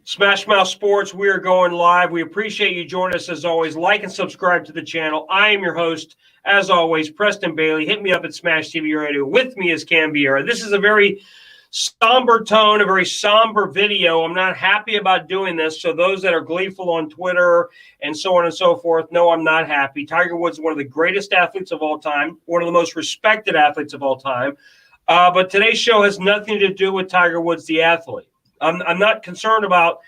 Smash Mouth Sports, we are going live. We appreciate you joining us as always. Like and subscribe to the channel. I am your host, as always, Preston Bailey. Hit me up at Smash TV Radio. With me is Cam Vieira. This is a very somber tone, a very somber video. I'm not happy about doing this. So those that are gleeful on Twitter and so on and so forth, no, I'm not happy. Tiger Woods is one of the greatest athletes of all time, one of the most respected athletes of all time. But today's show has nothing to do with Tiger Woods, the athlete. I'm not concerned about,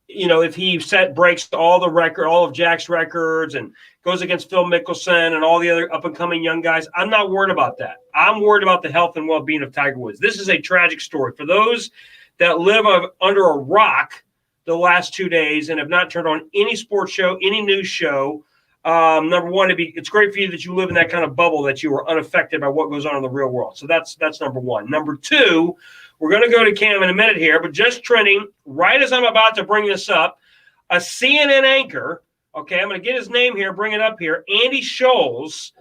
if he breaks all of Jack's records and goes against Phil Mickelson and all the other up-and-coming young guys. I'm not worried about that. I'm worried about the health and well-being of Tiger Woods. This is a tragic story. For those that live under a rock the last 2 days and have not turned on any sports show, any news show, number one, it's great for you that you live in that kind of bubble that you are unaffected by what goes on in the real world. So that's number one. Number two, we're going to go to Cam in a minute here, but just trending right as I'm about to bring this up, a CNN anchor, okay, I'm going to get his name here, bring it up here, Andy Scholes,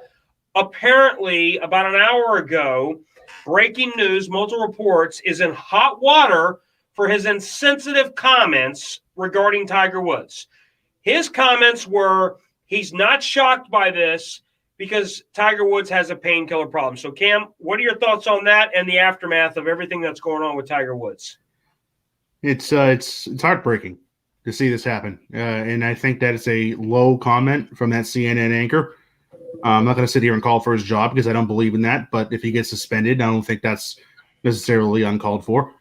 apparently about an hour ago, breaking news, multiple reports, is in hot water for his insensitive comments regarding Tiger Woods. His comments were, he's not shocked by this because Tiger Woods has a painkiller problem. So, Cam, what are your thoughts on that and the aftermath of everything that's going on with Tiger Woods? It's heartbreaking to see this happen, and I think that it's a low comment from that CNN anchor. I'm not going to sit here and call for his job because I don't believe in that. But if he gets suspended, I don't think that's necessarily uncalled for.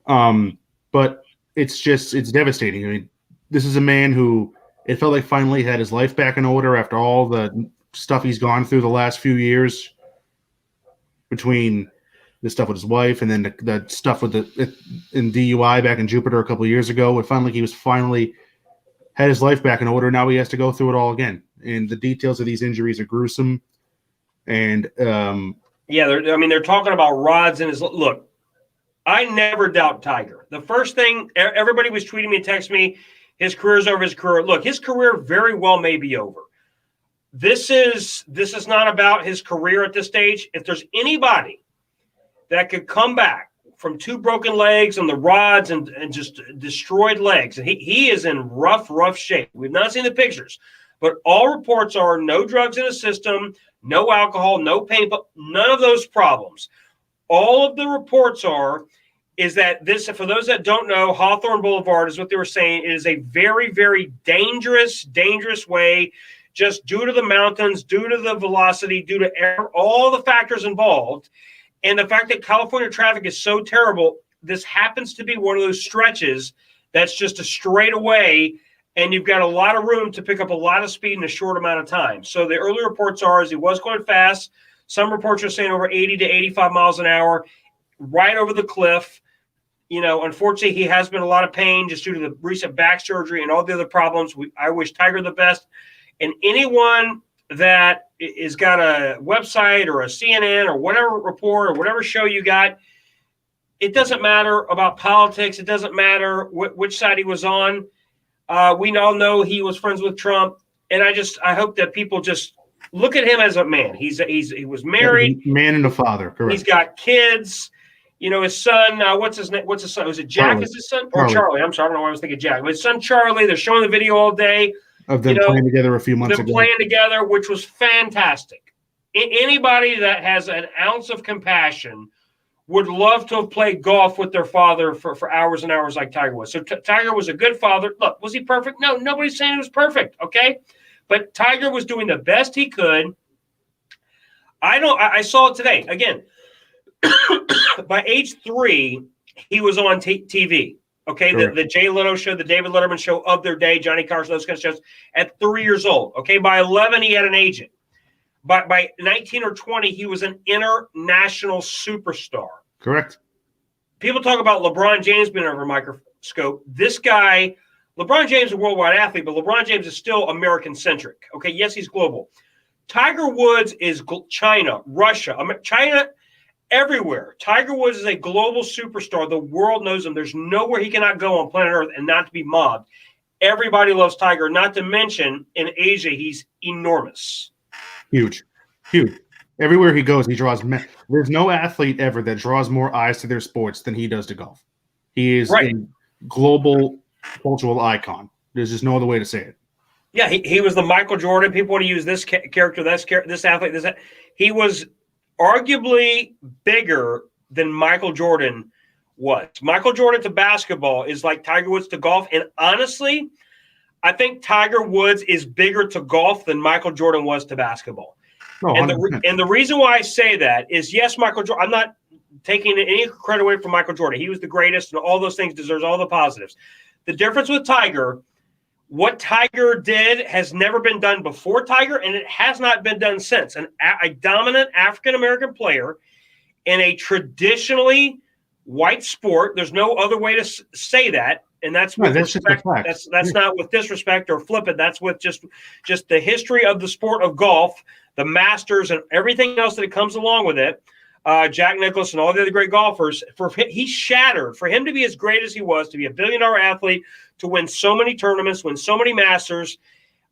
But it's devastating. I mean, this is a man who it felt like finally had his life back in order after all the stuff he's gone through the last few years, between the stuff with his wife and then the stuff with in DUI back in Jupiter a couple of years ago. It finally he was had his life back in order. Now he has to go through it all again, and the details of these injuries are gruesome. And they're talking about rods in his look. I never doubt Tiger. The first thing everybody was tweeting me and texting me, his career's over. His career. Look, his career very well may be over. This is not about his career at this stage. If there's anybody that could come back from two broken legs and the rods and just destroyed legs, and he is in rough shape. We've not seen the pictures, but all reports are no drugs in his system, no alcohol, no pain, but none of those problems. All of the reports is that this, for those that don't know, Hawthorne Boulevard is what they were saying. It is a very, very dangerous way, just due to the mountains, due to the velocity, due to all the factors involved. And the fact that California traffic is so terrible, this happens to be one of those stretches that's just a straightaway, and you've got a lot of room to pick up a lot of speed in a short amount of time. So the early reports is he was going fast. Some reports are saying over 80 to 85 miles an hour, right over the cliff. Unfortunately, he has been in a lot of pain just due to the recent back surgery and all the other problems. I wish Tiger the best. And anyone that is got a website or a CNN or whatever report or whatever show you got, it doesn't matter about politics. It doesn't matter which side he was on. We all know he was friends with Trump. And I hope that people just look at him as a man. He was married. Man and a father, correct. He's got kids. His son, what's his name? What's his son? Was it Jack? Charlie. Is his son? Or Charlie? I'm sorry. I don't know why I was thinking Jack. But his son, Charlie, they're showing the video all day. Of them playing together a few months ago. Playing together, which was fantastic. Anybody that has an ounce of compassion would love to have played golf with their father for hours and hours like Tiger was. So Tiger was a good father. Look, was he perfect? No, nobody's saying he was perfect, okay? But Tiger was doing the best he could. I saw it today. Again, by age 3, he was on TV. Okay, the Jay Leno show, the David Letterman show of their day, Johnny Carson, those kind of shows, at 3 years old. Okay, by 11, he had an agent. By 19 or 20, he was an international superstar. Correct. People talk about LeBron James being under a microscope. This guy, LeBron James is a worldwide athlete, but LeBron James is still American-centric. Okay, yes, he's global. Tiger Woods is China, Russia, China, everywhere. Tiger Woods is a global superstar. The world knows him. There's nowhere he cannot go on planet Earth and not to be mobbed. Everybody loves Tiger, not to mention in Asia, he's enormous. Huge. Everywhere he goes, he draws men. There's no athlete ever that draws more eyes to their sports than he does to golf. He is a global cultural icon. There's just no other way to say it. Yeah, he was the Michael Jordan. People want to use this character, this athlete, he was arguably bigger than Michael Jordan was. Michael Jordan to basketball is like Tiger Woods to golf. And honestly, I think Tiger Woods is bigger to golf than Michael Jordan was to basketball. Oh, and the reason why I say that is, yes, Michael Jordan, I'm not taking any credit away from Michael Jordan. He was the greatest, and all those things, deserves all the positives. The difference with Tiger, what Tiger did has never been done before Tiger, and it has not been done since. A dominant African-American player in a traditionally white sport. There's no other way to say that, and that's with respect. That's not with disrespect or flippant. That's with just the history of the sport of golf, the Masters, and everything else that comes along with it. Jack Nicklaus and all the other great golfers. He shattered. For him to be as great as he was, to be a billion-dollar athlete, to win so many tournaments, win so many Masters,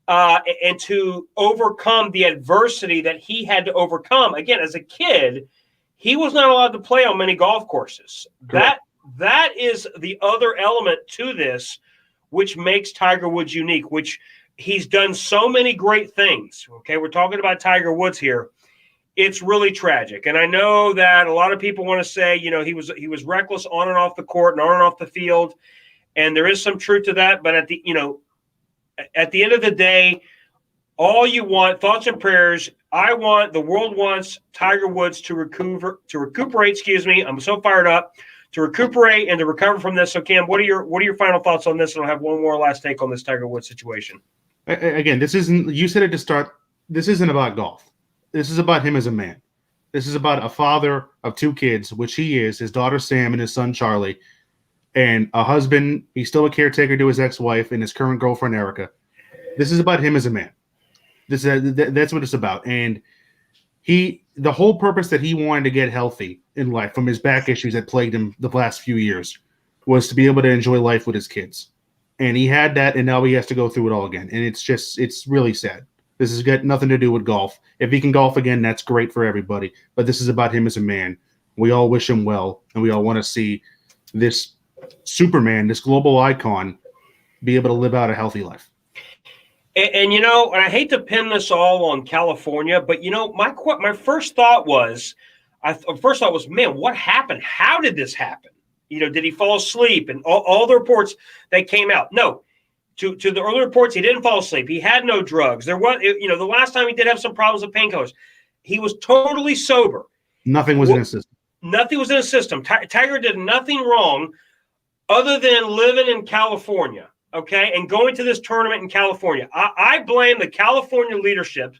and to overcome the adversity that he had to overcome. Again, as a kid, he was not allowed to play on many golf courses. Correct. That is the other element to this, which makes Tiger Woods unique, which he's done so many great things. Okay, we're talking about Tiger Woods here. It's really tragic. And I know that a lot of people want to say, he was reckless on and off the court and on and off the field. And there is some truth to that. But at the end of the day, all you want, thoughts and prayers, the world wants Tiger Woods to recuperate, I'm so fired up, to recuperate and to recover from this. So Cam, what are your final thoughts on this? And I'll have one more last take on this Tiger Woods situation. Again, you said it to start, this isn't about golf. This is about him as a man. This is about a father of 2 kids, which he is, his daughter Sam and his son Charlie, and a husband. He's still a caretaker to his ex-wife and his current girlfriend Erica. This is about him as a man. That's what it's about. And the whole purpose that he wanted to get healthy in life from his back issues that plagued him the last few years was to be able to enjoy life with his kids. And he had that, and now he has to go through it all again. And it's really sad. This has got nothing to do with golf. If he can golf again, that's great for everybody. But this is about him as a man. We all wish him well, and we all want to see this Superman, this global icon, be able to live out a healthy life. And I hate to pin this all on California, but my first thought was, man, what happened? How did this happen? Did he fall asleep? And all the reports that came out, no. To the early reports, he didn't fall asleep. He had no drugs. There was, the last time he did have some problems with painkillers. He was totally sober. Nothing was in his system. Nothing was in his system. Tiger did nothing wrong other than living in California, okay, and going to this tournament in California. I blame the California leadership.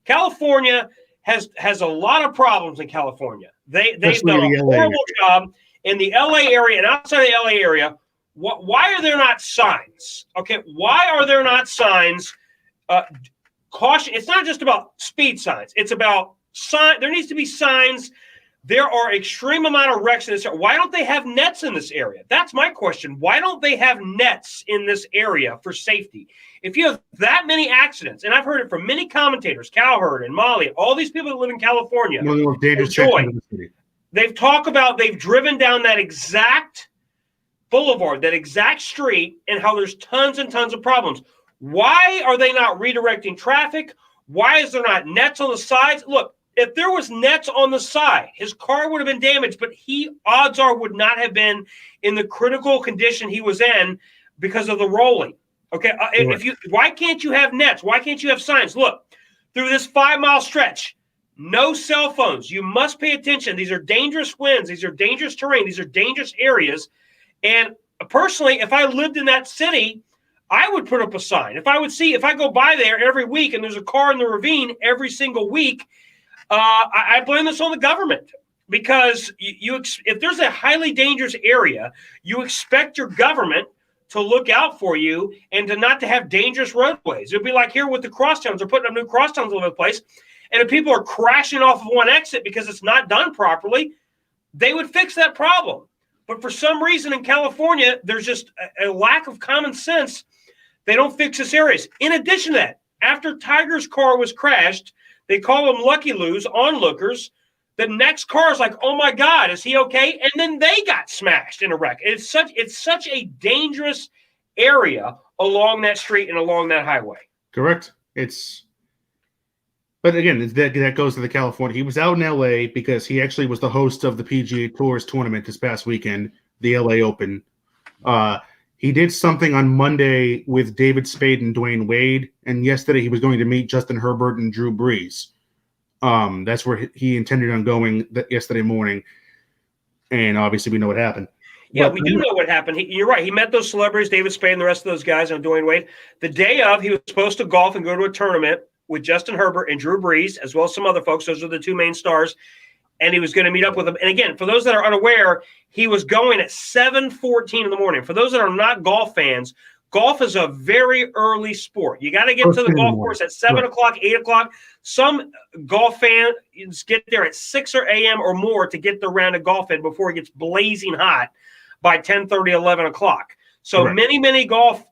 California has a lot of problems in California. They've done a horrible job in the LA area and outside the LA area. Why are there not signs? Okay, why are there not signs? Caution. It's not just about speed signs. It's about sign. There needs to be signs. There are extreme amount of wrecks in this area. Why don't they have nets in this area? That's my question. Why don't they have nets in this area for safety? If you have that many accidents, and I've heard it from many commentators, Cowherd and Molly, all these people that live in California, they've talked about they've driven down that exact boulevard, that exact street, and how there's tons and tons of problems. Why are they not redirecting traffic? Why is there not nets on the sides? Look, if there was nets on the side, his car would have been damaged, but odds are, would not have been in the critical condition he was in because of the rolling. Okay, why can't you have nets? Why can't you have signs? Look, through this 5-mile stretch, no cell phones. You must pay attention. These are dangerous winds. These are dangerous terrain. These are dangerous areas. And personally, if I lived in that city, I would put up a sign. If I go by there every week and there's a car in the ravine every single week, I blame this on the government, because if there's a highly dangerous area, you expect your government to look out for you and not to have dangerous roadways. It'd be like here with the crosstowns. They're putting up new crosstowns all over the place. And if people are crashing off of one exit because it's not done properly, they would fix that problem. But for some reason in California, there's just a lack of common sense. They don't fix this areas. In addition to that, after Tiger's car was crashed, they call them Lucky Lou's onlookers. The next car is like, oh my God, is he okay? And then they got smashed in a wreck. It's such a dangerous area along that street and along that highway. Correct. But again, that goes to the California. He was out in LA because he actually was the host of the PGA Tours tournament this past weekend, the LA Open. He did something on Monday with David Spade and Dwayne Wade, and yesterday he was going to meet Justin Herbert and Drew Brees. That's where he intended on going yesterday morning, and obviously we know what happened. Yeah, we do know what happened. You're right. He met those celebrities, David Spade and the rest of those guys, and Dwayne Wade. The day of, he was supposed to golf and go to a tournament with Justin Herbert and Drew Brees, as well as some other folks. Those are the two main stars. And he was going to meet up with them. And again, for those that are unaware, he was going at 7:14 in the morning. For those that are not golf fans, golf is a very early sport. You got to get to the golf course at 7 o'clock, 8 o'clock. Some golf fans get there at 6 a.m. or more to get the round of golf in before it gets blazing hot by 10:30, 11 o'clock. So many golf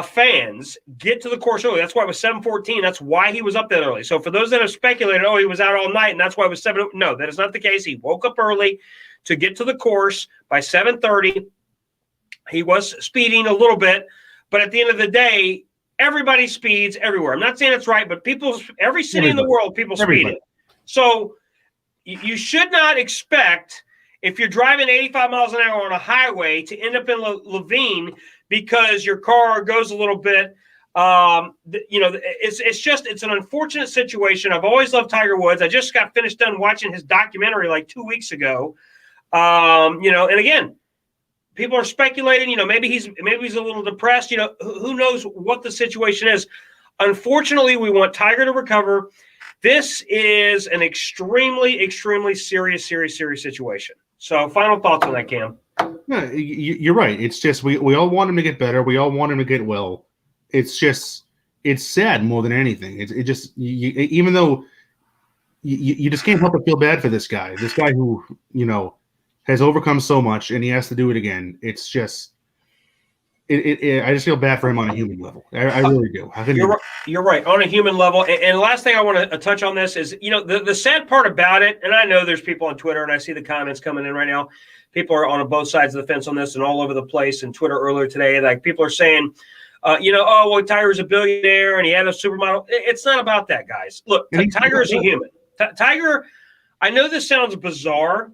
fans get to the course early. That's why it was 7:14. That's why he was up that early. So for those that have speculated, he was out all night and that's why it was 7. No, that is not the case. He woke up early to get to the course by 7:30. He was speeding a little bit, but at the end of the day, everybody speeds everywhere. I'm not saying it's right, but every city in the world, people speed it. So you should not expect, if you're driving 85 miles an hour on a highway, to end up in Levine because your car goes a little bit. It's an unfortunate situation. I've always loved Tiger Woods. I just got finished done watching his documentary like 2 weeks ago. And again, people are speculating, maybe he's a little depressed. Who knows what the situation is. Unfortunately, we want Tiger to recover. This is an extremely, extremely serious situation. So final thoughts on that, Cam. No, you're right. It's just we all want him to get better. We all want him to get well. It's sad more than anything. Even though you just can't help but feel bad for this guy. This guy who has overcome so much and he has to do it again. It's just I just feel bad for him on a human level. I really do. You're right on a human level. And the last thing I want to touch on this is, the sad part about it, and I know there's people on Twitter, and I see the comments coming in right now. People are on both sides of the fence on this and all over the place. And Twitter earlier today, like people are saying, Tiger's a billionaire and he had a supermodel. It's not about that, guys. Look, Tiger is a human. Tiger, I know this sounds bizarre.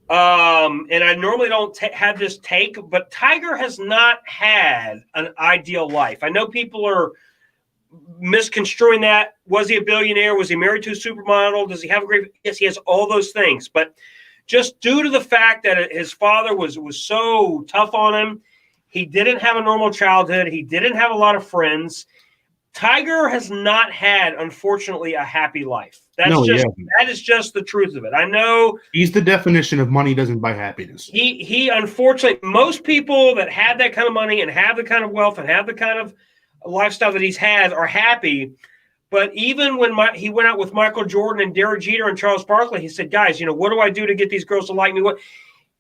And I normally don't have this take, but Tiger has not had an ideal life. I know people are misconstruing that. Was he a billionaire? Was he married to a supermodel? Does he have a great? Yes, he has all those things. But just due to the fact that his father was so tough on him, he didn't have a normal childhood. He didn't have a lot of friends. Tiger has not had, unfortunately, a happy life. That is just the truth of it. I know he's the definition of money doesn't buy happiness. He unfortunately, most people that have that kind of money and have the kind of wealth and have the kind of lifestyle that he's had are happy. But even when he went out with Michael Jordan and Derek Jeter and Charles Barkley, he said, guys, what do I do to get these girls to like me?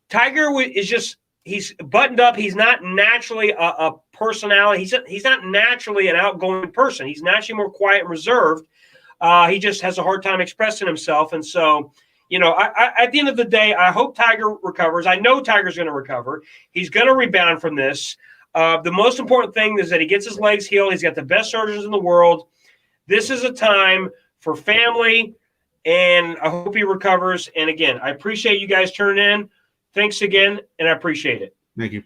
Tiger is just, he's buttoned up. He's not naturally a personality. He's not naturally an outgoing person. He's naturally more quiet and reserved. He just has a hard time expressing himself. And so, at the end of the day, I hope Tiger recovers. I know Tiger's going to recover. He's going to rebound from this. The most important thing is that he gets his legs healed. He's got the best surgeons in the world. This is a time for family, and I hope he recovers. And again, I appreciate you guys tuning in. Thanks again, and I appreciate it. Thank you.